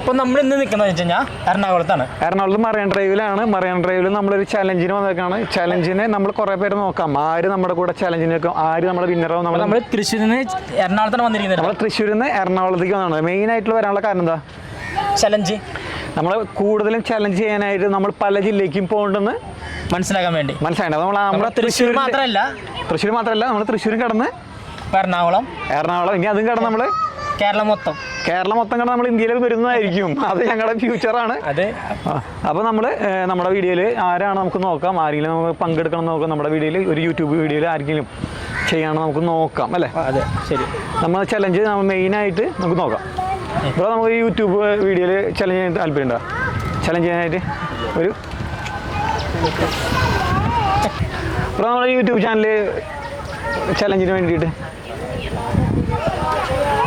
അപ്പോൾ നമ്മൾ ഇന്ന് നിൽക്കുന്നത് വെച്ച് കഴിഞ്ഞാൽ എറണാകുളത്ത് മറൈൻ ഡ്രൈവിലാണ്. മറൈൻ ഡ്രൈവിൽ നമ്മളൊരു ചലഞ്ചിന് വന്നേക്കാണ്. ചലഞ്ചിന് നമ്മൾ കുറേ പേര് നോക്കാം, ആര് നമ്മുടെ കൂടെ ചലഞ്ചിന് വെക്കും, ആര് നമ്മുടെ വിന്നറാവും. നമ്മൾ തൃശ്ശൂരിൽ നിന്ന് എറണാകുളത്താണ് വന്നിരിക്കുന്നത്. നമ്മൾ തൃശ്ശൂരിൽ നിന്ന് എറണാകുളത്തേക്ക് വന്നതാണ്. മെയിനായിട്ടുള്ള വരാനുള്ള കാരണം എന്താ? ചലഞ്ച്. നമ്മൾ കൂടുതലും ചലഞ്ച് ചെയ്യാനായിട്ട് നമ്മൾ പല ജില്ലയ്ക്കും പോകണ്ടെന്ന് മനസ്സിലാക്കാൻ വേണ്ടി. മനസ്സിലായി. നമ്മുടെ തൃശ്ശൂർ മാത്രമല്ല നമ്മൾ തൃശ്ശൂരും കടന്ന് എറണാകുളം, ഇനി അതും കടന്ന് നമ്മൾ കേരളം മൊത്തം കടന്ന് നമ്മൾ ഇന്ത്യയിൽ വരുന്നതായിരിക്കും. അത് ഞങ്ങളുടെ ഫ്യൂച്ചറാണ്. അതെ. അപ്പോൾ നമ്മൾ നമ്മുടെ വീഡിയോയിൽ ആരാണ് നമുക്ക് നോക്കാം, ആരെങ്കിലും നമുക്ക് പങ്കെടുക്കണം നോക്കാം. നമ്മുടെ വീഡിയോയിൽ ഒരു യൂട്യൂബ് വീഡിയോയിൽ ആരെങ്കിലും ചെയ്യാൻ നമുക്ക് നോക്കാം അല്ലേ? അതെ, ശരി. നമ്മൾ ചലഞ്ച് നമ്മൾ മെയിനായിട്ട് നമുക്ക് നോക്കാം. ഇപ്പോൾ നമുക്ക് യൂട്യൂബ് വീഡിയോയിൽ ചലഞ്ച് ചെയ്യാൻ താല്പര്യമുണ്ടോ? ചലഞ്ച് ചെയ്യാനായിട്ട് ഇപ്പോൾ നമ്മുടെ യൂട്യൂബ് ചാനൽ ചലഞ്ചിന് വേണ്ടിയിട്ട്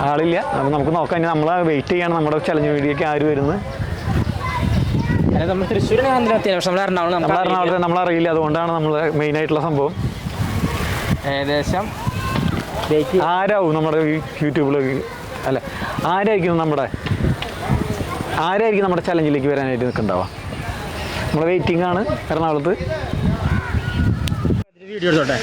ആളില്ല. നമുക്ക് നോക്കാം. ഇനി നമ്മൾ വെയിറ്റ് ചെയ്യാണ് നമ്മുടെ ചലഞ്ച് വീഡിയോക്ക് ആര് വരുന്നത്. നമ്മൾ എറണാകുളത്ത് നമ്മളറിയില്ല. അതുകൊണ്ടാണ് നമ്മൾ മെയിനായിട്ടുള്ള സംഭവം. ഏകദേശം ആരാവും നമ്മുടെ യൂട്യൂബിലേക്ക് അല്ല ആരായിരിക്കും നമ്മുടെ ചലഞ്ചിലേക്ക് വരാനായിട്ട് നിൽക്കുന്നുണ്ടാവുക. നമ്മൾ വെയിറ്റിംഗ് ആണ് എറണാകുളത്ത്. വീഡിയോ എടുത്തോട്ടെ.